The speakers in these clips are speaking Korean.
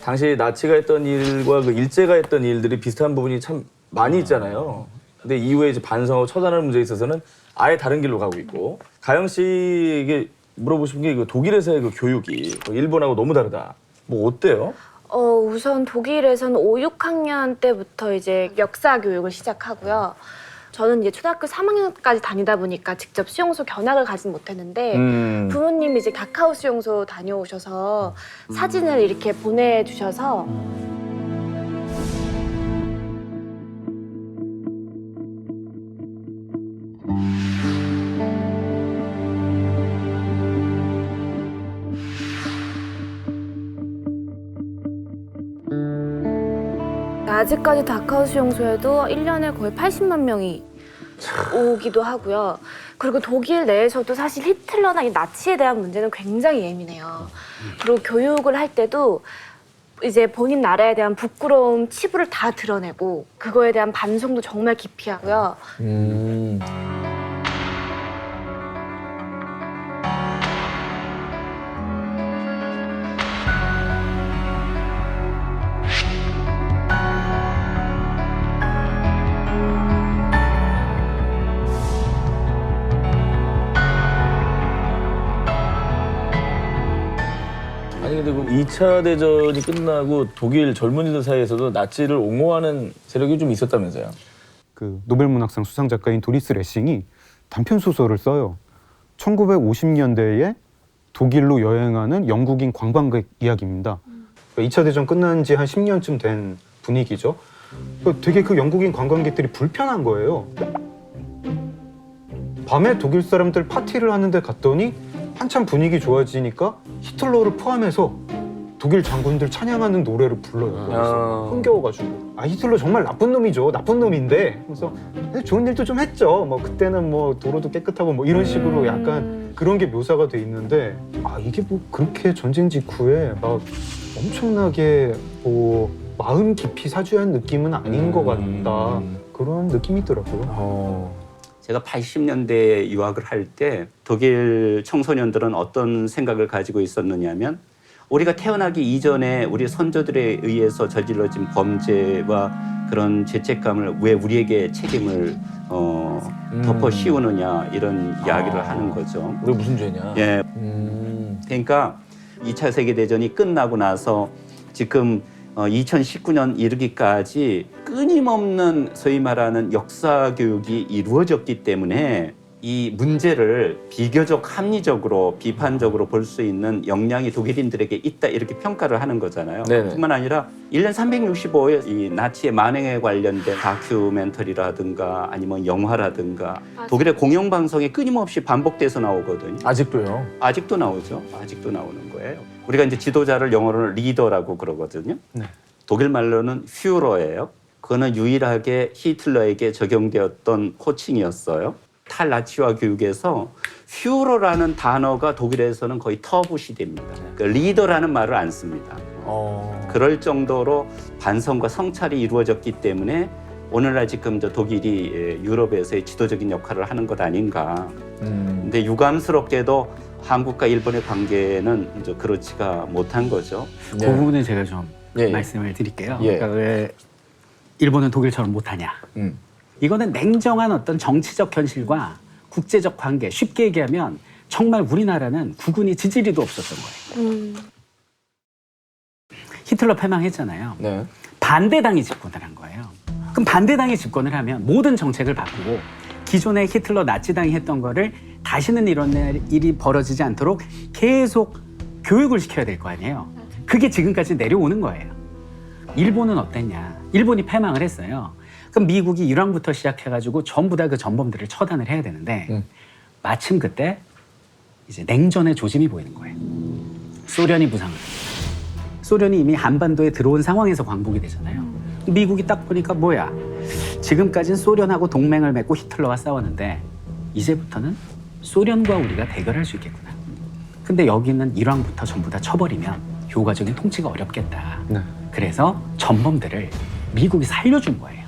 당시 나치가 했던 일과 그 일제가 했던 일들이 비슷한 부분이 참 많이 있잖아요. 근데 이후에 이제 반성하고 처단하는 문제에 있어서는 아예 다른 길로 가고 있고. 가영 씨에게 물어보고 싶은 게 이거 독일에서의 그 교육이 일본하고 너무 다르다. 뭐 어때요? 우선 독일에서는 5, 6학년 때부터 이제 역사 교육을 시작하고요. 저는 이제 초등학교 3학년까지 다니다 보니까 직접 수용소 견학을 가진 못했는데 부모님이 이제 다카오 수용소 다녀오셔서 사진을 이렇게 보내주셔서 아직까지 다카오 수용소에도 1년에 거의 80만 명이 오기도 하고요. 그리고 독일 내에서도 사실 히틀러나 이 나치에 대한 문제는 굉장히 예민해요. 그리고 교육을 할 때도 이제 본인 나라에 대한 부끄러움, 치부를 다 드러내고 그거에 대한 반성도 정말 깊이 하고요. 아니 근데 그 2차 대전이 끝나고 독일 젊은이들 사이에서도 나치를 옹호하는 세력이 좀 있었다면서요? 그 노벨문학상 수상 작가인 도리스 레싱이 단편 소설을 써요. 1950년대에 독일로 여행하는 영국인 관광객 이야기입니다. 2차 대전 끝난 지 한 10년쯤 된 분위기죠. 되게 그 영국인 관광객들이 불편한 거예요. 밤에 독일 사람들 파티를 하는데 갔더니 한참 분위기 좋아지니까 히틀러를 포함해서 독일 장군들 찬양하는 노래를 불러요. 그래서 흥겨워가지고 히틀러 정말 나쁜 놈이죠. 나쁜 놈인데 그래서 좋은 일도 좀 했죠. 뭐 그때는 뭐 도로도 깨끗하고 뭐 이런 식으로 약간 그런 게 묘사가 돼 있는데 이게 뭐 그렇게 전쟁 직후에 막 엄청나게 뭐 마음 깊이 사주한 느낌은 아닌 것 같다. 그런 느낌이 있더라고요. 제가 80년대에 유학을 할 때 독일 청소년들은 어떤 생각을 가지고 있었느냐면 우리가 태어나기 이전에 우리 선조들에 의해서 저질러진 범죄와 그런 죄책감을 왜 우리에게 책임을 덮어 씌우느냐 이런 이야기를 하는 거죠. 우리 무슨 죄냐? 예. 그러니까 2차 세계대전이 끝나고 나서 지금 2019년 이르기까지 끊임없는 소위 말하는 역사 교육이 이루어졌기 때문에 이 문제를 비교적 합리적으로 비판적으로 볼 수 있는 역량이 독일인들에게 있다 이렇게 평가를 하는 거잖아요. 네네. 뿐만 아니라 1년 365일 이 나치의 만행에 관련된 다큐멘터리라든가 아니면 영화라든가 맞아요. 독일의 공영방송에 끊임없이 반복돼서 나오거든요. 아직도요? 아직도 나오죠. 아직도 나오는 거예요. 우리가 이제 지도자를 영어로는 리더라고 그러거든요. 네. 독일 말로는 퓨러예요. 그거는 유일하게 히틀러에게 적용되었던 호칭이었어요. 탈나치화 교육에서 퓨러라는 단어가 독일에서는 거의 터부시됩니다. 그 리더라는 말을 안 씁니다. 그럴 정도로 반성과 성찰이 이루어졌기 때문에 오늘날 지금 저 독일이 유럽에서의 지도적인 역할을 하는 것 아닌가. 근데 유감스럽게도 한국과 일본의 관계는 이제 그렇지가 못한 거죠. 그 부분은 제가 좀 예. 말씀을 드릴게요. 예. 그러니까 왜 일본은 독일처럼 못하냐. 이거는 냉정한 어떤 정치적 현실과 국제적 관계, 쉽게 얘기하면 정말 우리나라는 국군이 지지리도 없었던 거예요. 히틀러 패망했잖아요. 네. 반대당이 집권을 한 거예요. 그럼 반대당이 집권을 하면 모든 정책을 바꾸고 기존의 히틀러 나치당이 했던 거를 다시는 이런 일이 벌어지지 않도록 계속 교육을 시켜야 될 거 아니에요. 그게 지금까지 내려오는 거예요. 일본은 어땠냐? 일본이 패망을 했어요. 그럼 미국이 일왕부터 시작해가지고 전부 다 그 전범들을 처단을 해야 되는데 마침 그때 이제 냉전의 조짐이 보이는 거예요. 소련이 부상을 합니다. 소련이 이미 한반도에 들어온 상황에서 광복이 되잖아요. 미국이 딱 보니까 뭐야? 지금까지는 소련하고 동맹을 맺고 히틀러와 싸웠는데 이제부터는 소련과 우리가 대결할 수 있겠구나. 근데 여기는 일왕부터 전부 다 쳐버리면 효과적인 통치가 어렵겠다. 네. 그래서 전범들을 미국이 살려준 거예요.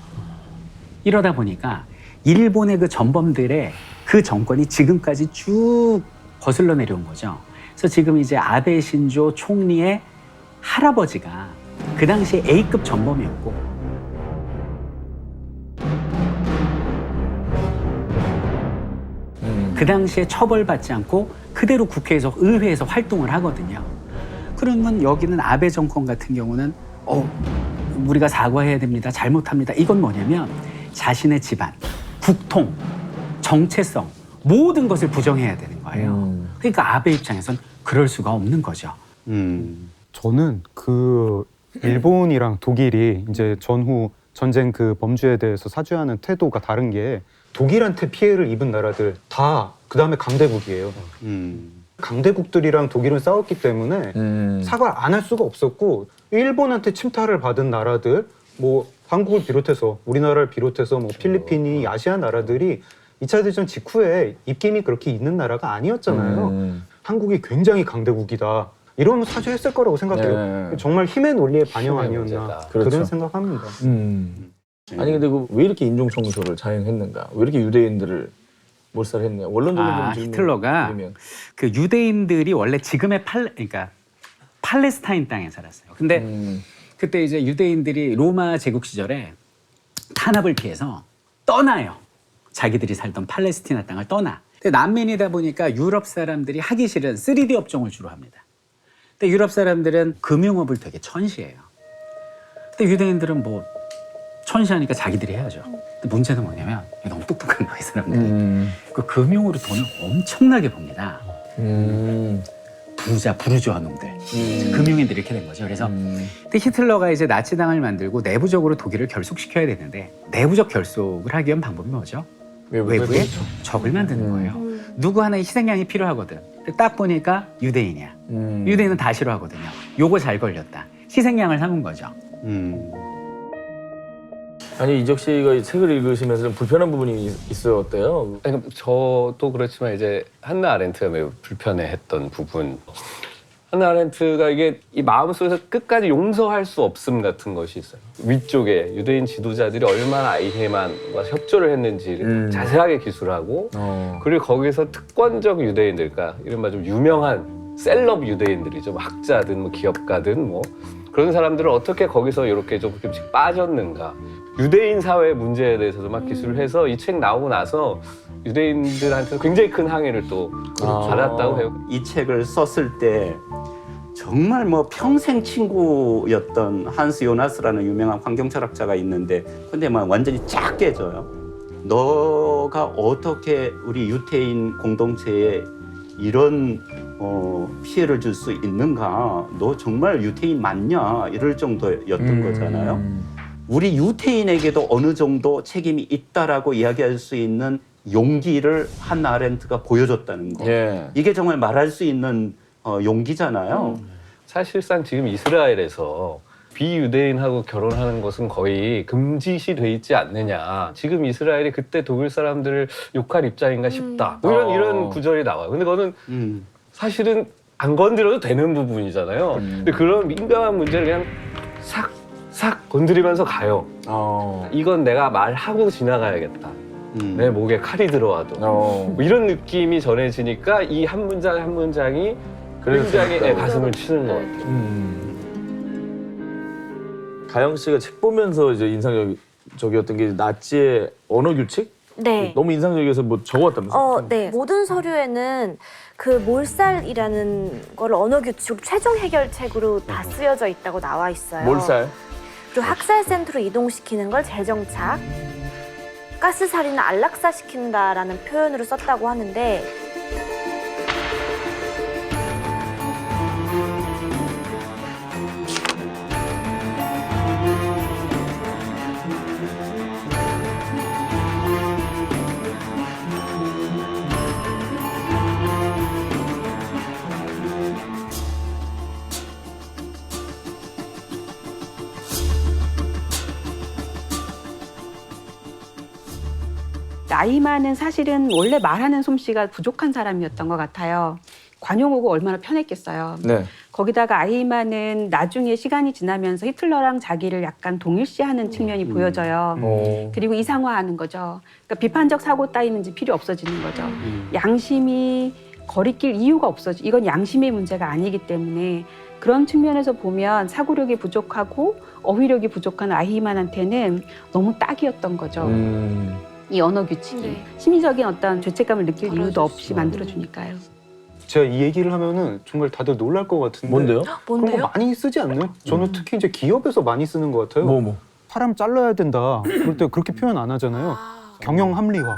이러다 보니까 일본의 그 전범들의 그 정권이 지금까지 쭉 거슬러 내려온 거죠. 그래서 지금 이제 아베 신조 총리의 할아버지가 그 당시에 A급 전범이었고 그 당시에 처벌받지 않고 그대로 국회에서 의회에서 활동을 하거든요. 그러면 여기는 아베 정권 같은 경우는 우리가 사과해야 됩니다. 잘못합니다. 이건 뭐냐면 자신의 집안, 국통, 정체성 모든 것을 부정해야 되는 거예요. 그러니까 아베 입장에선 그럴 수가 없는 거죠. 저는 그 일본이랑 독일이 이제 전후 전쟁 그 범죄에 대해서 사죄하는 태도가 다른 게 독일한테 피해를 입은 나라들 다 그다음에 강대국이에요. 강대국들이랑 독일은 싸웠기 때문에 사과를 안 할 수가 없었고 일본한테 침탈을 받은 나라들 뭐 한국을 비롯해서 우리나라를 비롯해서 뭐 필리핀이 아시아 나라들이 2차 대전 직후에 입김이 그렇게 있는 나라가 아니었잖아요. 한국이 굉장히 강대국이다. 이러면 사죄했을 거라고 생각해요. 네. 정말 힘의 논리의 반영 힘의 아니었나 문제다. 그렇죠. 그런 생각합니다. 아니 근데 왜 이렇게 인종 청소를 자행했는가? 왜 이렇게 유대인들을 몰살했냐? 원론적인 질문. 히틀러가 그 유대인들이 원래 지금의 그러니까 팔레스타인 땅에 살았어요. 근데 그때 이제 유대인들이 로마 제국 시절에 탄압을 피해서 떠나요. 자기들이 살던 팔레스티나 땅을 떠나. 근데 난민이다 보니까 유럽 사람들이 하기 싫은 3D 업종을 주로 합니다. 근데 유럽 사람들은 금융업을 되게 천시해요. 근데 유대인들은 뭐 천시하니까 자기들이 해야죠. 근데 문제는 뭐냐면 너무 똑똑한 거예요, 사람들이. 그 금융으로 돈을 엄청나게 법니다. 부르주아 놈들, 금융인들이 이렇게 된 거죠. 그래서 근데 히틀러가 이제 나치당을 만들고 내부적으로 독일을 결속시켜야 되는데 내부적 결속을 하기 위한 방법이 뭐죠? 외부에 적을 만드는 거예요. 누구 하나의 희생양이 필요하거든. 근데 딱 보니까 유대인이야. 유대인은 다 싫어하거든요. 요거 잘 걸렸다. 희생양을 삼은 거죠. 아니 이적 씨가 이 책을 읽으시면서 좀 불편한 부분이 있었대요. 그러니까 저도 그렇지만 이제 한나 아렌트가 매우 불편해했던 부분. 한나 아렌트가 이게 이 마음속에서 끝까지 용서할 수 없음 같은 것이 있어요. 위쪽에 유대인 지도자들이 얼마나 아이헤만과 협조를 했는지를 자세하게 기술하고 그리고 거기서 특권적 유대인들, 그러니까 이른바 좀 유명한 셀럽 유대인들이죠. 뭐 학자든 뭐 기업가든 뭐 그런 사람들을 어떻게 거기서 이렇게 조금씩 빠졌는가. 유대인 사회의 문제에 대해서도 막 기술을 해서 이 책 나오고 나서 유대인들한테 굉장히 큰 항의를 또 받았다고 해요. 이 책을 썼을 때 정말 뭐 평생 친구였던 한스 요나스라는 유명한 환경철학자가 있는데 근데 막 완전히 쫙 깨져요. 너가 어떻게 우리 유태인 공동체에 이런 피해를 줄 수 있는가? 너 정말 유태인 맞냐? 이럴 정도였던 거잖아요. 우리 유태인에게도 어느 정도 책임이 있다라고 이야기할 수 있는 용기를 한나 아렌트가 보여줬다는 거. 예. 이게 정말 말할 수 있는 용기잖아요. 사실상 지금 이스라엘에서 비유대인하고 결혼하는 것은 거의 금지시 돼 있지 않느냐. 지금 이스라엘이 그때 독일 사람들을 욕할 입장인가 싶다. 뭐 이런 구절이 나와요. 근데 그거는 사실은 안 건드려도 되는 부분이잖아요. 근데 그런 민감한 문제를 그냥 싹 건드리면서 가요. 이건 내가 말하고 지나가야겠다. 내 목에 칼이 들어와도. 뭐 이런 느낌이 전해지니까 이 한 문장 한 문장이 굉장히 가슴을 치는 것 같아요. 가영 씨가 책 보면서 이제 인상적이었던 게 나치의 언어 규칙? 네. 너무 인상적이어서 뭐 적어왔다면서요? 네. 모든 서류에는 그 몰살이라는 걸 언어 규칙 최종 해결책으로 다 쓰여져 있다고 나와 있어요. 몰살? 그리고 학살센터로 이동시키는 걸 재정착, 가스살인을 안락사시킨다라는 표현으로 썼다고 하는데 아이만은 사실은 원래 말하는 솜씨가 부족한 사람이었던 것 같아요. 관용어가 얼마나 편했겠어요. 네. 거기다가 아이만은 나중에 시간이 지나면서 히틀러랑 자기를 약간 동일시하는 측면이 보여져요. 그리고 이상화하는 거죠. 그러니까 비판적 사고 따위는 이제 필요 없어지는 거죠. 양심이 거리낄 이유가 없어지. 이건 양심의 문제가 아니기 때문에 그런 측면에서 보면 사고력이 부족하고 어휘력이 부족한 아이만한테는 너무 딱이었던 거죠. 이 언어 규칙이 네. 심리적인 어떤 죄책감을 느낄 이유도 덜어줄 없이 수 만들어주니까요. 제가 이 얘기를 하면은 정말 다들 놀랄 것 같은데 뭔데요? 그런 뭔데요? 거 많이 쓰지 않나요? 저는 특히 이제 기업에서 많이 쓰는 것 같아요. 뭐. 사람 잘라야 된다. 그럴 때 그렇게 표현 안 하잖아요. 경영 합리화.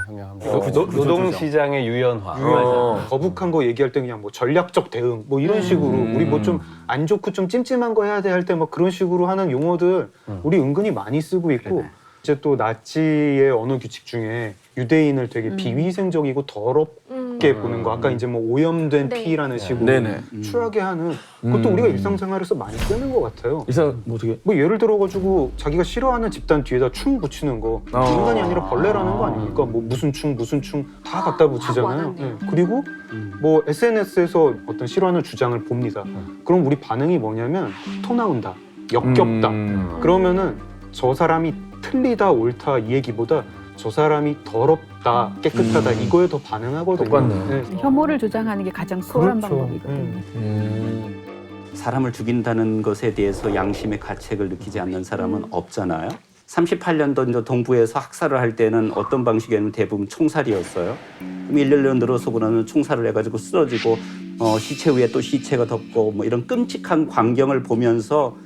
노동시장의 유연화. 거북한 거 얘기할 때 그냥 뭐 전략적 대응 뭐 이런 식으로 우리 뭐 좀 안 좋고 좀 찜찜한 거 해야 돼 할 때 뭐 그런 식으로 하는 용어들 우리 은근히 많이 쓰고 있고 네네. 이제 또 나치의 언어 규칙 중에 유대인을 되게 비위생적이고 더럽게 보는 거 아까 이제 뭐 오염된 네. 피라는 식으로 네네. 추하게 하는 그것도 우리가 일상생활에서 많이 쓰는 것 같아요. 이상 뭐 어떻게? 뭐 예를 들어가지고 자기가 싫어하는 집단 뒤에다 충 붙이는 거 인간이 아니라 벌레라는 거 아닙니까? 뭐 무슨 충 다 갖다 붙이잖아요. 와닿네요. 네. 그리고 뭐 SNS에서 어떤 싫어하는 주장을 봅니다. 그럼 우리 반응이 뭐냐면 토 나온다, 역겹다. 그러면은 저 사람이 틀리다 옳다 이 얘기보다 저 사람이 더럽다 깨끗하다 이거에 더 반응하거든요. 똑같네. 혐오를 조장하는 게 가장 수월한 그렇죠. 방법이거든요. 사람을 죽인다는 것에 대해서 양심의 가책을 느끼지 않는 사람은 없잖아요. 38년도 동부에서 학살을 할 때는 어떤 방식이냐면 대부분 총살이었어요. 그럼 1년 들어서고 나면 총살을 해가지고 쓰러지고 시체 위에 또 시체가 덮고 뭐 이런 끔찍한 광경을 보면서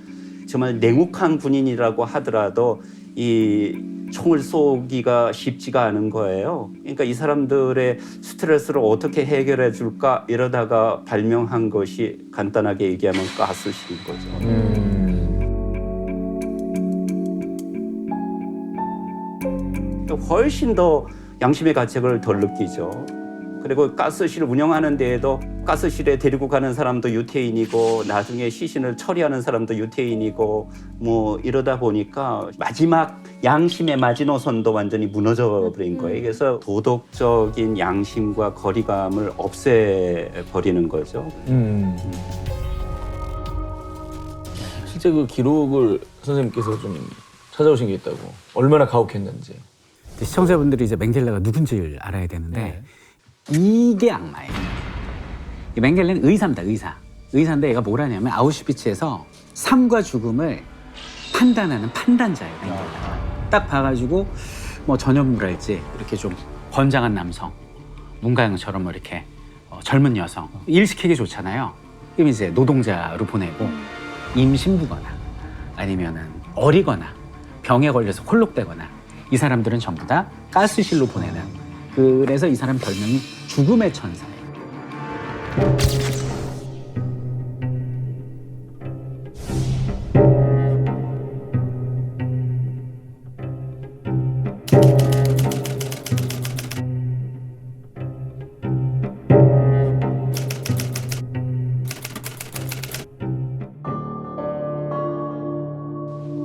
정말 냉혹한 군인이라고 하더라도 이 총을 쏘기가 쉽지가 않은 거예요. 그러니까 이 사람들의 스트레스를 어떻게 해결해 줄까 이러다가 발명한 것이 간단하게 얘기하면 가스실인 거죠. 훨씬 더 양심의 가책을 덜 느끼죠. 그리고 가스실을 운영하는 데에도 가스실에 데리고 가는 사람도 유태인이고 나중에 시신을 처리하는 사람도 유태인이고 뭐 이러다 보니까 마지막 양심의 마지노선도 완전히 무너져 버린 거예요. 그래서 도덕적인 양심과 거리감을 없애버리는 거죠. 실제 그 기록을 선생님께서 좀 찾아오신 게 있다고. 얼마나 가혹했는지. 시청자분들이 이제 맹겔레가 누군지를 알아야 되는데 이게 악마예요. 이 맹겔레는 의사입니다. 의사인데 얘가 뭘 하냐면 아우슈비츠에서 삶과 죽음을 판단하는 판단자예요. 맹겔레가. 딱 봐가지고 뭐 전현무랄지 이렇게 좀 건장한 남성, 문가영처럼 뭐 이렇게 젊은 여성 일 시키기 좋잖아요. 그럼 이제 노동자로 보내고 임신부거나 아니면은 어리거나 병에 걸려서 콜록대거나 이 사람들은 전부 다 가스실로 보내는. 그래서 이 사람 별명이 죽음의 천사예요.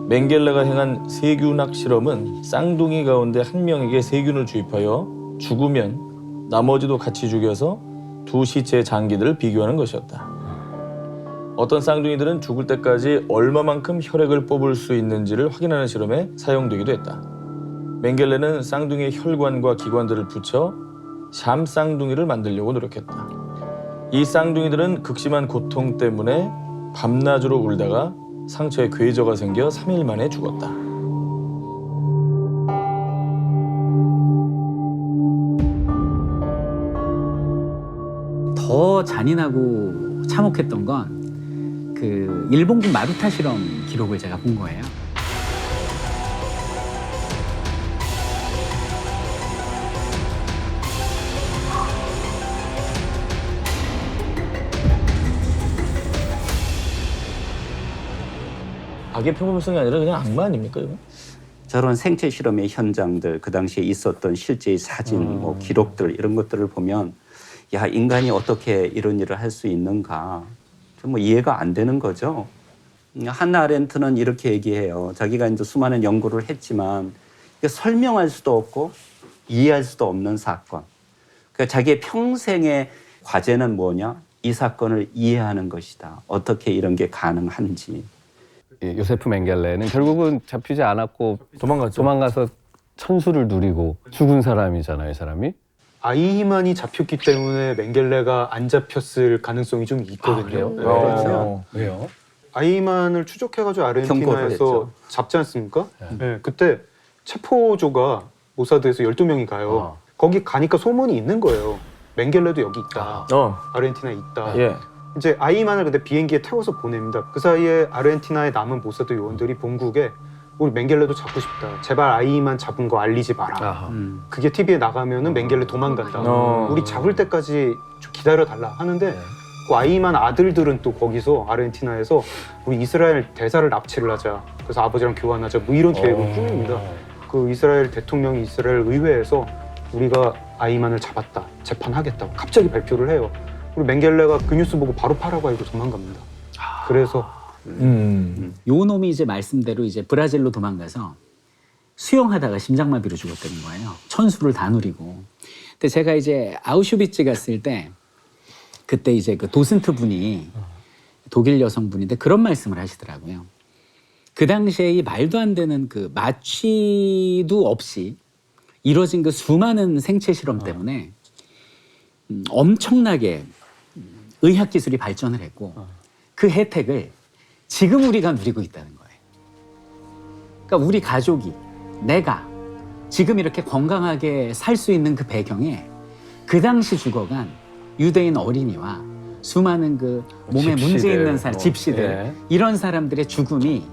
맹겔레가 행한 세균학 실험은 쌍둥이 가운데 한 명에게 세균을 주입하여 죽으면 나머지도 같이 죽여서 두 시체의 장기들을 비교하는 것이었다. 어떤 쌍둥이들은 죽을 때까지 얼마만큼 혈액을 뽑을 수 있는지를 확인하는 실험에 사용되기도 했다. 맹겔레는 쌍둥이의 혈관과 기관들을 붙여 샴 쌍둥이를 만들려고 노력했다. 이 쌍둥이들은 극심한 고통 때문에 밤낮으로 울다가 상처에 괴저가 생겨 3일 만에 죽었다. 더 잔인하고 참혹했던 건 그 일본군 마루타 실험 기록을 제가 본 거예요. 악의 평범성이 아니라 그냥 악마 아닙니까 이거? 저런 생체 실험의 현장들, 그 당시에 있었던 실제의 사진, 뭐 기록들 이런 것들을 보면 야, 인간이 어떻게 이런 일을 할 수 있는가 좀 뭐 이해가 안 되는 거죠. 한나 아렌트는 이렇게 얘기해요. 자기가 이제 수많은 연구를 했지만 설명할 수도 없고 이해할 수도 없는 사건. 그러니까 자기의 평생의 과제는 뭐냐? 이 사건을 이해하는 것이다. 어떻게 이런 게 가능한지. 요세프 맹겔레는 결국은 잡히지 않았고 도망갔죠. 도망가서 천수를 누리고 죽은 사람이잖아요, 이 사람이. 아이히만이 잡혔기 때문에 맹겔레가 안 잡혔을 가능성이 좀 있거든요. 그래요? 어. 왜요? 아이히만을 추적해가지고 경고를 아르헨티나에서 했죠. 잡지 않습니까? 네, 그때 체포조가 모사드에서 12명이 가요. 거기 가니까 소문이 있는 거예요. 맹겔레도 여기 있다. 아르헨티나에 있다. 예. 이제 아이히만을 근데 비행기에 태워서 보냅니다. 그 사이에 아르헨티나에 남은 모사드 요원들이 본국에 우리 맹겔레도 잡고 싶다. 제발 아이히만 잡은 거 알리지 마라. 아하. 그게 TV에 나가면은 맹겔레 도망간다. 어. 우리 잡을 때까지 좀 기다려달라 하는데 그 아이히만 아들들은 또 거기서 아르헨티나에서 우리 이스라엘 대사를 납치를 하자. 그래서 아버지랑 교환하자. 뭐 이런 계획을 꾸밉니다. 그 이스라엘 대통령이 이스라엘 의회에서 우리가 아이히만을 잡았다. 재판하겠다고 갑자기 발표를 해요. 그리고 맹겔레가 그 뉴스 보고 바로 파라고 알고 도망갑니다. 그래서 요 놈이 이제 말씀대로 이제 브라질로 도망가서 수영하다가 심장마비로 죽었다는 거예요. 천수를 다 누리고. 근데 제가 이제 아우슈비츠 갔을 때 그때 이제 그 도슨트 분이 독일 여성분인데 그런 말씀을 하시더라고요. 그 당시에 이 말도 안 되는 그 마취도 없이 이뤄진 그 수많은 생체 실험 때문에 엄청나게 의학 기술이 발전을 했고 그 혜택을 지금 우리가 누리고 있다는 거예요. 그러니까 우리 가족이, 내가 지금 이렇게 건강하게 살 수 있는 그 배경에 그 당시 죽어간 유대인 어린이와 수많은 그 몸에 집시들, 문제 있는 사람, 뭐, 집시들 예. 이런 사람들의 죽음이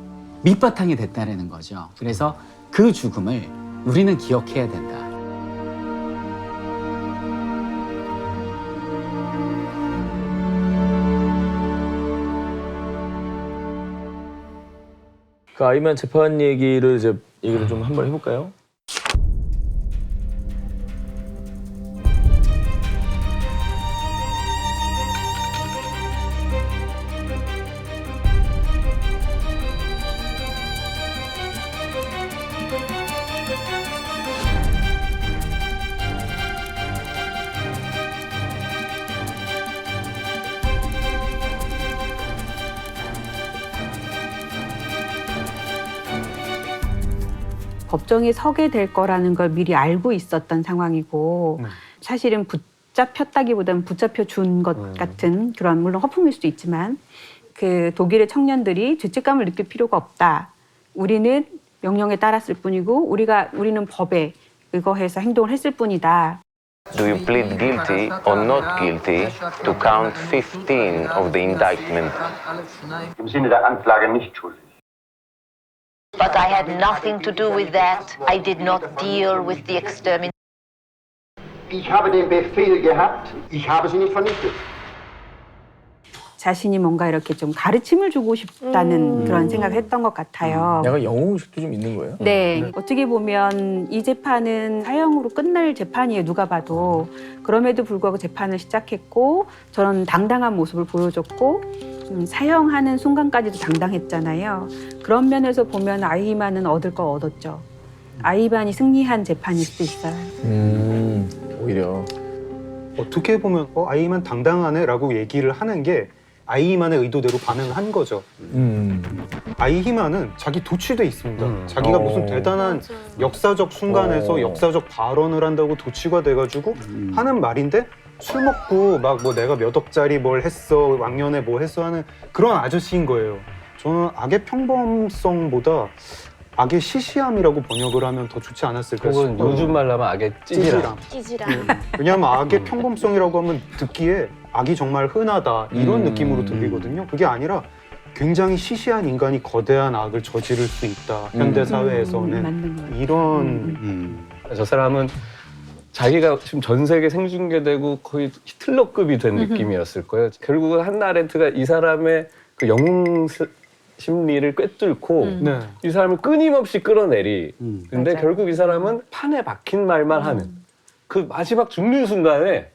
밑바탕이 됐다는 거죠. 그래서 그 죽음을 우리는 기억해야 된다. 그 아이히만 재판 얘기를 좀 한번 해볼까요? 법정에 서게 될 거라는 걸 미리 알고 있었던 상황이고 사실은 붙잡혔다기보다는 붙잡혀 준 것 같은 그런 물론 허풍일 수도 있지만 그 독일의 청년들이 죄책감을 느낄 필요가 없다. 우리는 명령에 따랐을 뿐이고 우리는 법에 의거해서 행동을 했을 뿐이다. Do you plead guilty or not guilty to count 15 of the indictment? Im Sinne der Anklage nicht schuldig. But I had nothing to do with that. I did not deal with the extermination. Ich habe den Befehl gehabt, ich habe sie nicht vernichtet. 자신이 뭔가 이렇게 좀 가르침을 주고 싶다는 그런 생각을 했던 것 같아요. 약간 영웅식도 좀 있는 거예요? 네. 어떻게 보면 이 재판은 사형으로 끝날 재판이에요. 누가 봐도. 그럼에도 불구하고 재판을 시작했고 저런 당당한 모습을 보여줬고 사형하는 순간까지도 당당했잖아요. 그런 면에서 보면 아이히만은 얻을 거 얻었죠. 아이히만이 승리한 재판일 수도 있어요. 오히려. 어떻게 보면 아이히만 당당하네라고 얘기를 하는 게 아이히만의 의도대로 반응한 거죠. 아이히만은 자기 도취돼 있습니다. 자기가 무슨 대단한 역사적 순간에서 역사적 발언을 한다고 도취가 돼가지고 하는 말인데 술 먹고 막 뭐 내가 몇 억짜리 뭘 했어, 왕년에 뭐 했어 하는 그런 아저씨인 거예요. 저는 악의 평범성보다 악의 시시함이라고 번역을 하면 더 좋지 않았을까 혹은 싶어요. 요즘 말로 하면 악의 찌질함. 찌질한. 왜냐하면 악의 평범성이라고 하면 듣기에 악이 정말 흔하다 이런 느낌으로 들리거든요. 그게 아니라 굉장히 시시한 인간이 거대한 악을 저지를 수 있다. 현대 사회에서는 맞는 것 같아요. 이런 저 사람은 자기가 지금 전 세계 생중계되고 거의 히틀러급이 된 느낌이었을 거예요. 결국은 한나 아렌트가 이 사람의 그 영웅 심리를 꿰뚫고 네. 이 사람을 끊임없이 끌어내리. 근데 맞아요. 결국 이 사람은 판에 박힌 말만 하는 그 마지막 죽는 순간에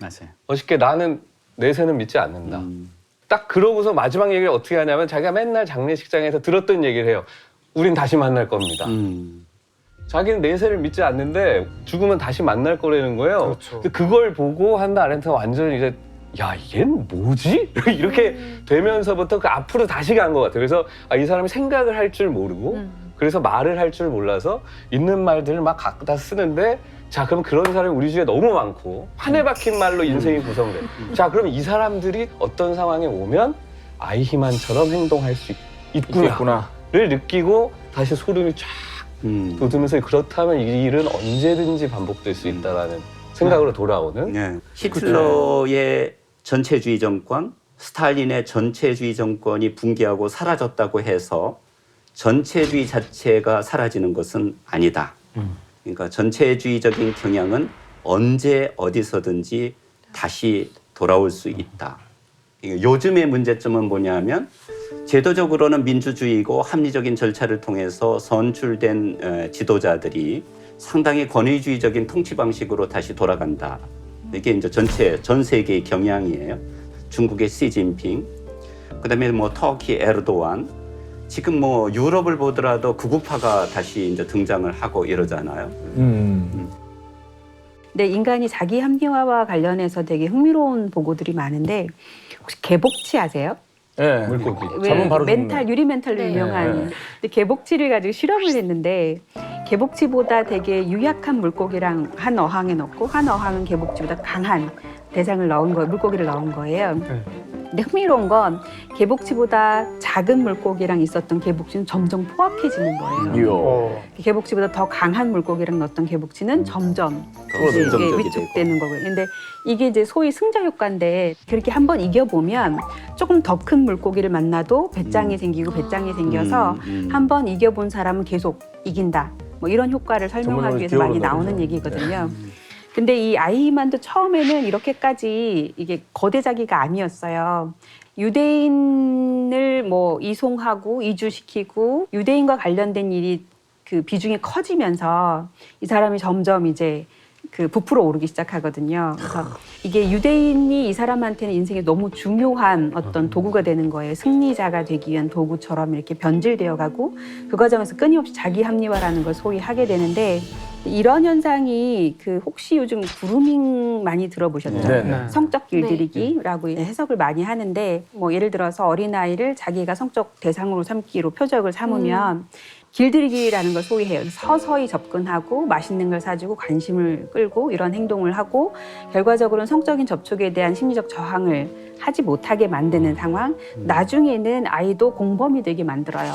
맞아요. 멋있게 나는 내세는 믿지 않는다. 딱 그러고서 마지막 얘기를 어떻게 하냐면 자기가 맨날 장례식장에서 들었던 얘기를 해요. 우린 다시 만날 겁니다. 자기는 내세를 믿지 않는데 죽으면 다시 만날 거라는 거예요. 그렇죠. 근데 그걸 보고 한나 아렌트가 완전히 이제 야, 얘는 뭐지? 이렇게 되면서부터 그 앞으로 다시 간 것 같아요. 그래서 이 사람이 생각을 할 줄 모르고 그래서 말을 할 줄 몰라서 있는 말들을 막 갖다 쓰는데 자 그럼 그런 사람이 우리 주위에 너무 많고 판에 박힌 말로 인생이 구성돼. 자 그럼 이 사람들이 어떤 상황에 오면 아이히만처럼 행동할 수 있구나를 느끼고 다시 소름이 쫙 돋으면서 그렇다면 이 일은 언제든지 반복될 수 있다라는 생각으로 돌아오는. 네. 히틀러의 전체주의 정권, 스탈린의 전체주의 정권이 붕괴하고 사라졌다고 해서 전체주의 자체가 사라지는 것은 아니다. 그러니까 전체주의적인 경향은 언제 어디서든지 다시 돌아올 수 있다. 요즘의 문제점은 뭐냐면 제도적으로는 민주주의고 합리적인 절차를 통해서 선출된 지도자들이 상당히 권위주의적인 통치 방식으로 다시 돌아간다. 이게 이제 전 세계의 경향이에요. 중국의 시진핑, 그다음에 뭐 터키 에르도안, 지금 뭐 유럽을 보더라도 극우파가 다시 이제 등장을 하고 이러잖아요. 근데 인간이 자기 합리화와 관련해서 되게 흥미로운 보고들이 많은데 혹시 개복치 아세요? 네. 물고기. 왜 잡으면 바로 멘탈 유리 멘탈로 네. 유명한 네. 근데 개복치를 가지고 실험을 했는데 개복치보다 되게 유약한 물고기랑 한 어항에 넣고 한 어항은 개복치보다 강한 대상을 넣은 거예요. 물고기를 넣은 거예요. 네. 근데 흥미로운 건 개복치보다 작은 물고기랑 있었던 개복치는 점점 포악해지는 거예요. 개복치보다 더 강한 물고기랑 넣었던 개복치는 점점 이제 점점적이 위축되는 거고요. 근데 이게 이제 소위 승자 효과인데 그렇게 한번 이겨보면 조금 더 큰 물고기를 만나도 배짱이 생기고 배짱이 생겨서 한번 이겨본 사람은 계속 이긴다. 뭐 이런 효과를 설명하기 위해서 많이 나오는 얘기거든요. 근데 이 아이히만도 처음에는 이렇게까지 이게 거대 자기가 아니었어요. 유대인을 뭐 이송하고 이주시키고 유대인과 관련된 일이 그 비중이 커지면서 이 사람이 점점 이제 그 부풀어 오르기 시작하거든요. 그래서 이게 유대인이 이 사람한테는 인생에 너무 중요한 어떤 도구가 되는 거예요. 승리자가 되기 위한 도구처럼 이렇게 변질되어 가고 그 과정에서 끊임없이 자기 합리화라는 걸 소위 하게 되는데 이런 현상이 그 혹시 요즘 그루밍 많이 들어보셨죠? 네. 성적 길들이기라고 해석을 많이 하는데 뭐 예를 들어서 어린아이를 자기가 성적 대상으로 삼기로 표적을 삼으면 길들이기라는 걸 소위 해요. 서서히 접근하고 맛있는 걸 사주고 관심을 끌고 이런 행동을 하고 결과적으로는 성적인 접촉에 대한 심리적 저항을 하지 못하게 만드는 상황. 나중에는 아이도 공범이 되게 만들어요.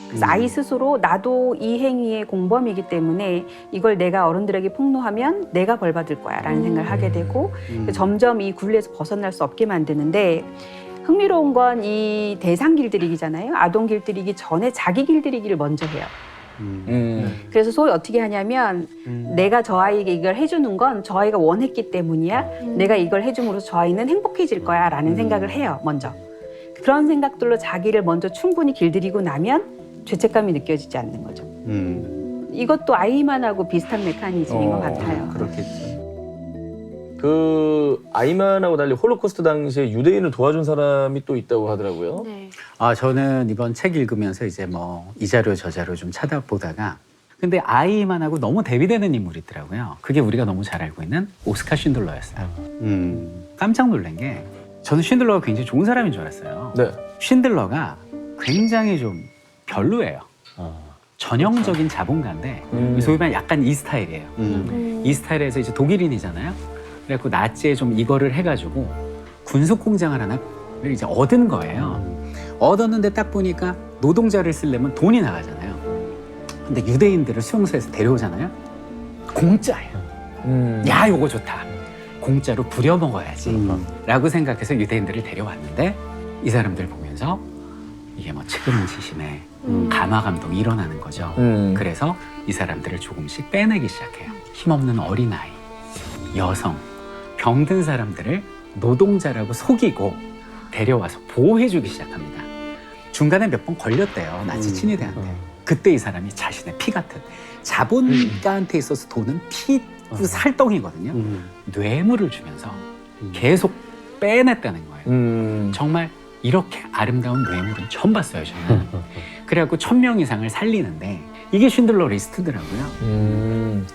그래서 아이 스스로 나도 이 행위의 공범이기 때문에 이걸 내가 어른들에게 폭로하면 내가 벌 받을 거야 라는 생각을 하게 되고 점점 이 굴레에서 벗어날 수 없게 만드는데 흥미로운 건 이 대상 길들이기잖아요. 아동 길들이기 전에 자기 길들이기를 먼저 해요. 그래서 소위 어떻게 하냐면 내가 저 아이에게 이걸 해주는 건 저 아이가 원했기 때문이야. 내가 이걸 해줌으로써 저 아이는 행복해질 거야 라는 생각을 해요. 먼저. 그런 생각들로 자기를 먼저 충분히 길들이고 나면 죄책감이 느껴지지 않는 거죠. 이것도 아이만하고 비슷한 메커니즘인 것 같아요. 그렇겠죠. 그 아이만하고 달리 홀로코스트 당시에 유대인을 도와준 사람이 또 있다고 하더라고요. 네. 저는 이번 책 읽으면서 이제 뭐 이 자료 저 자료 좀 찾아보다가 근데 아이만하고 너무 대비되는 인물이 있더라고요. 그게 우리가 너무 잘 알고 있는 오스카 쉰들러였어요. 깜짝 놀란 게 저는 쉰들러가 굉장히 좋은 사람인 줄 알았어요. 네. 쉰들러가 굉장히 좀 별로예요. 전형적인 자본가인데 소위 말하면 약간 이 스타일이에요. 이 스타일에서 이제 독일인이잖아요. 그래갖고 나치에 좀 이거를 해가지고 군속 공장을 하나를 이제 얻은 거예요. 얻었는데 딱 보니까 노동자를 쓰려면 돈이 나가잖아요. 근데 유대인들을 수용소에서 데려오잖아요. 공짜예요. 야, 요거 좋다. 공짜로 부려먹어야지. 라고 생각해서 유대인들을 데려왔는데 이 사람들 보면서 이게 뭐 측은지심에 감화 감동이 일어나는 거죠. 그래서 이 사람들을 조금씩 빼내기 시작해요. 힘없는 어린아이, 여성, 병든 사람들을 노동자라고 속이고 데려와서 보호해주기 시작합니다. 중간에 몇 번 걸렸대요. 나치 친위대한테. 그때 이 사람이 자신의 피 같은 자본가한테 있어서 돈은 피 살덩이거든요. 뇌물을 주면서 계속 빼냈다는 거예요. 정말 이렇게 아름다운 뇌물은 처음 봤어요, 저는. 그래갖고 1000명 이상을 살리는데 이게 쉰들러 리스트더라고요.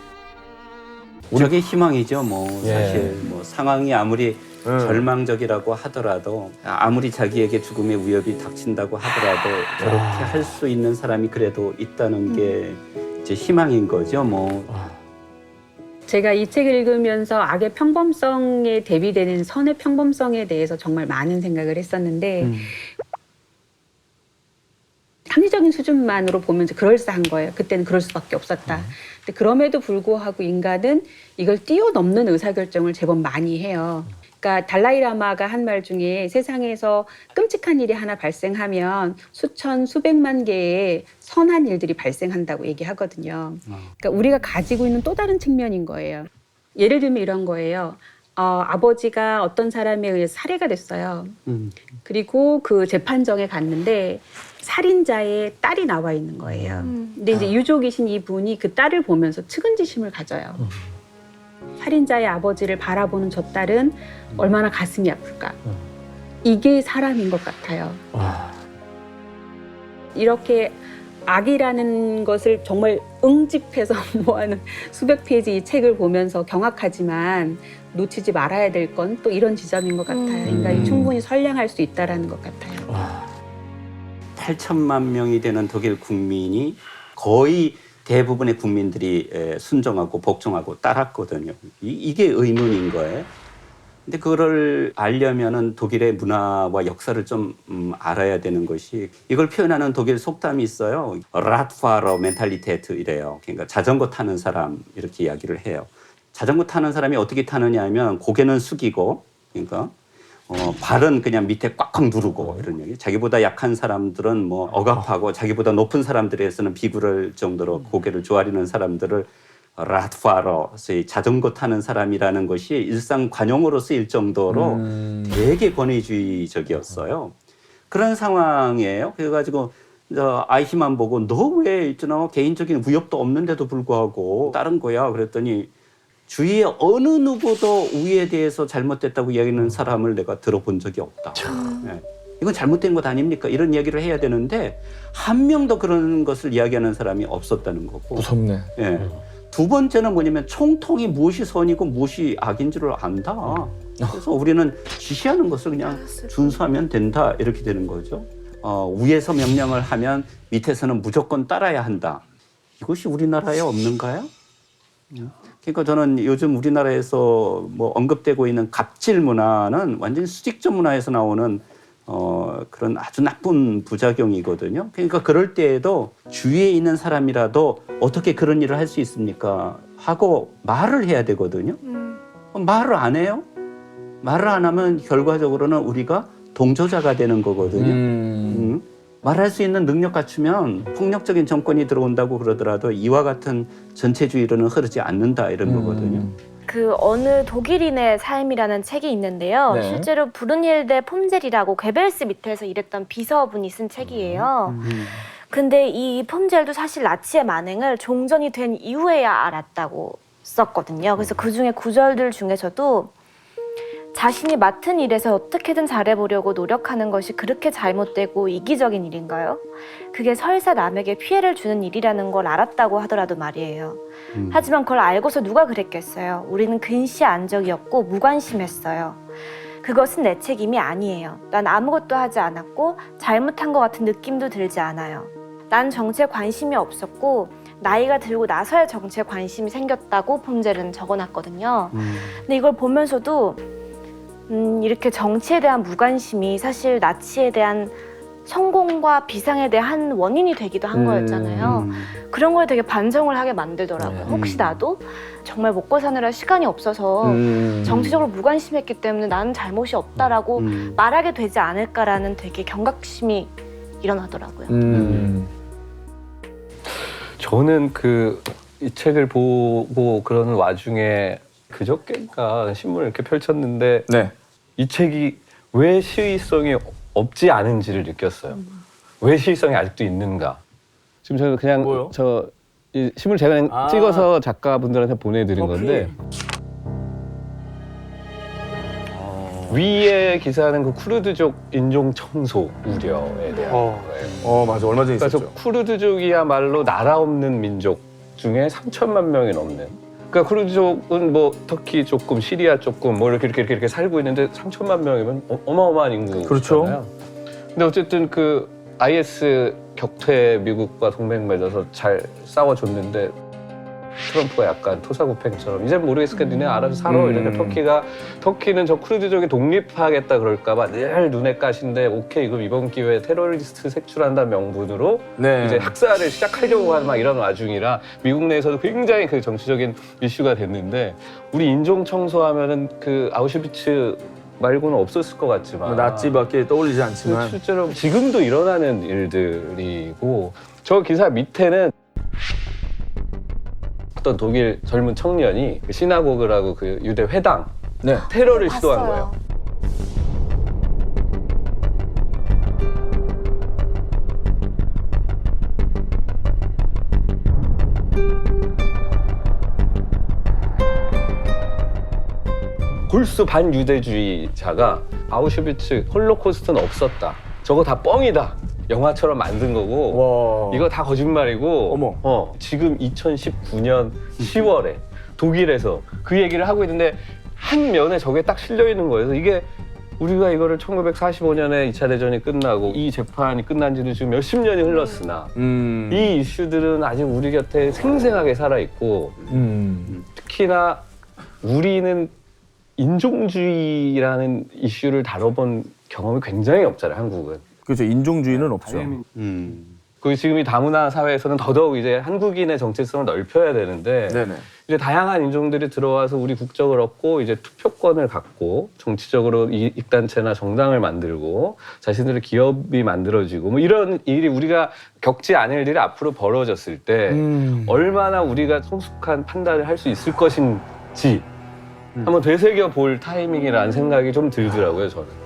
저게 희망이죠. 뭐 사실 뭐 상황이 아무리 절망적이라고 하더라도 아무리 자기에게 죽음의 위협이 닥친다고 하더라도 저렇게 할 수 있는 사람이 그래도 있다는 게 이제 희망인 거죠. 뭐 제가 이 책을 읽으면서 악의 평범성에 대비되는 선의 평범성에 대해서 정말 많은 생각을 했었는데 합리적인 수준만으로 보면 그럴싸한 거예요. 그때는 그럴 수밖에 없었다. 근데 그럼에도 불구하고 인간은 이걸 뛰어넘는 의사결정을 제법 많이 해요. 그러니까 달라이라마가 한 말 중에 세상에서 끔찍한 일이 하나 발생하면 수천, 수백만 개의 선한 일들이 발생한다고 얘기하거든요. 그러니까 우리가 가지고 있는 또 다른 측면인 거예요. 예를 들면 이런 거예요. 아버지가 어떤 사람에 의해서 살해가 됐어요. 그리고 그 재판정에 갔는데 살인자의 딸이 나와 있는 거예요. 근데 이제 유족이신 이분이 그 딸을 보면서 측은지심을 가져요. 살인자의 아버지를 바라보는 저 딸은 얼마나 가슴이 아플까. 이게 사람인 것 같아요. 이렇게 악이라는 것을 정말 응집해서 모아놓은 수백 페이지 이 책을 보면서 경악하지만 놓치지 말아야 될 건 또 이런 지점인 것 같아요. 인간이 충분히 선량할 수 있다는 것 같아요. 8천만 명이 되는 독일 국민이 거의 대부분의 국민들이 순종하고 복종하고 따랐거든요. 이게 의문인 거예요. 근데 그거를 알려면은 독일의 문화와 역사를 좀 알아야 되는 것이 이걸 표현하는 독일 속담이 있어요. 라트파러 멘탈리테트 이래요. 그러니까 자전거 타는 사람 이렇게 이야기를 해요. 자전거 타는 사람이 어떻게 타느냐 하면 고개는 숙이고 그러니까 발은 그냥 밑에 꽉꽉 누르고 이런 얘기. 자기보다 약한 사람들은 뭐 억압하고 자기보다 높은 사람들에서는 비굴할 정도로 고개를 조아리는 사람들을 라트파러, 소위 자전거 타는 사람이라는 것이 일상 관용어로 쓰일 정도로 되게 권위주의적이었어요. 그런 상황이에요. 그래가지고 아이히만 보고 너 왜 있잖아 개인적인 위협도 없는데도 불구하고 다른 거야. 그랬더니 주위에 어느 누구도 우위에 대해서 잘못됐다고 이야기하는 사람을 내가 들어본 적이 없다. 네. 이건 잘못된 것 아닙니까? 이런 이야기를 해야 되는데 한 명도 그런 것을 이야기하는 사람이 없었다는 거고. 무섭네. 네. 두 번째는 뭐냐면 총통이 무엇이 선이고 무엇이 악인 줄을 안다. 그래서 우리는 지시하는 것을 그냥 준수하면 된다. 이렇게 되는 거죠. 위에서 명령을 하면 밑에서는 무조건 따라야 한다. 이것이 우리나라에 없는가요? 그러니까 저는 요즘 우리나라에서 뭐 언급되고 있는 갑질 문화는 완전히 수직적 문화에서 나오는 그런 아주 나쁜 부작용이거든요. 그러니까 그럴 때에도 주위에 있는 사람이라도 어떻게 그런 일을 할 수 있습니까? 하고 말을 해야 되거든요. 말을 안 해요? 말을 안 하면 결과적으로는 우리가 동조자가 되는 거거든요. 말할 수 있는 능력 갖추면 폭력적인 정권이 들어온다고 그러더라도 이와 같은 전체주의로는 흐르지 않는다 이런 거거든요. 그 어느 독일인의 삶이라는 책이 있는데요. 네. 실제로 브룬힐데 폼젤이라고 괴벨스 밑에서 일했던 비서분이 쓴 책이에요. 근데 이 폼젤도 사실 나치의 만행을 종전이 된 이후에야 알았다고 썼거든요. 그래서 그 중에 구절들 중에서도 자신이 맡은 일에서 어떻게든 잘해보려고 노력하는 것이 그렇게 잘못되고 이기적인 일인가요? 그게 설사 남에게 피해를 주는 일이라는 걸 알았다고 하더라도 말이에요. 하지만 그걸 알고서 누가 그랬겠어요? 우리는 근시안적이었고 무관심했어요. 그것은 내 책임이 아니에요. 난 아무것도 하지 않았고 잘못한 것 같은 느낌도 들지 않아요. 난 정치에 관심이 없었고 나이가 들고 나서야 정치에 관심이 생겼다고 폼젤은 적어놨거든요. 근데 이걸 보면서도 이렇게 정치에 대한 무관심이 사실 나치에 대한 성공과 비상에 대한 원인이 되기도 한 거였잖아요. 그런 거에 되게 반성을 하게 만들더라고요. 혹시 나도 정말 먹고 사느라 시간이 없어서 정치적으로 무관심했기 때문에 나는 잘못이 없다라고 말하게 되지 않을까라는 되게 경각심이 일어나더라고요. 저는 이 책을 보고 그러는 와중에 그저께인가 신문을 이렇게 펼쳤는데 네. 이 책이 왜 시의성이 없지 않은지를 느꼈어요. 왜 시의성이 아직도 있는가? 지금 저는 그냥 뭐요? 이 신문을 제가 그냥 찍어서 작가분들한테 보내드린 건데 위에 기사는 그 쿠르드족 인종 청소 우려에 대한 거예요. 맞아. 얼마 전에 그래서 있었죠. 쿠르드족이야말로 나라 없는 민족 중에 3천만 명이 넘는 그러니까 쿠르드 쪽은 뭐 터키 조금, 시리아 조금 뭐 이렇게 살고 있는데 3천만 명이면 어마어마한 인구잖아요. 그렇죠. 근데 어쨌든 그 IS 격퇴 미국과 동맹 맺어서 잘 싸워줬는데 트럼프가 약간 토사구팽처럼 이제 모르겠으니까 니네 알아서 살아 이러니까 터키는 저 쿠르드족이 독립하겠다 그럴까 봐 늘 눈에 까신데 오케이 그럼 이번 기회에 테러리스트 색출한다는 명분으로 네. 이제 학살을 시작하려고 하는 막 이런 와중이라 미국 내에서도 굉장히 그 정치적인 이슈가 됐는데 우리 인종 청소하면은 그 아우슈비츠 말고는 없었을 것 같지만 뭐 나치밖에 떠올리지 않지만 실제로 지금도 일어나는 일들이고 저 기사 밑에는 어떤 독일 젊은 청년이 그 시나고그라고 그 유대 회당 네. 테러를 시도한 거예요. 골수 반유대주의자가 아우슈비츠 홀로코스트는 없었다. 저거 다 뻥이다. 영화처럼 만든 거고 와. 이거 다 거짓말이고 어머. 지금 2019년 10월에 독일에서 그 얘기를 하고 있는데 한 면에 저게 딱 실려 있는 거예요. 그래서 이게 우리가 이거를 1945년에 2차 대전이 끝나고 이 재판이 끝난 지도 지금 몇십 년이 흘렀으나 이 이슈들은 아직 우리 곁에 생생하게 살아있고 특히나 우리는 인종주의라는 이슈를 다뤄본 경험이 굉장히 없잖아요, 한국은. 그렇죠. 인종주의는 없죠. 그 지금 이 다문화 사회에서는 더더욱 이제 한국인의 정체성을 넓혀야 되는데 네네. 이제 다양한 인종들이 들어와서 우리 국적을 얻고 이제 투표권을 갖고 정치적으로 이익단체나 정당을 만들고 자신들의 기업이 만들어지고 뭐 이런 일이 우리가 겪지 않을 일이 앞으로 벌어졌을 때 얼마나 우리가 성숙한 판단을 할 수 있을 것인지 한번 되새겨 볼 타이밍이라는 생각이 좀 들더라고요, 저는.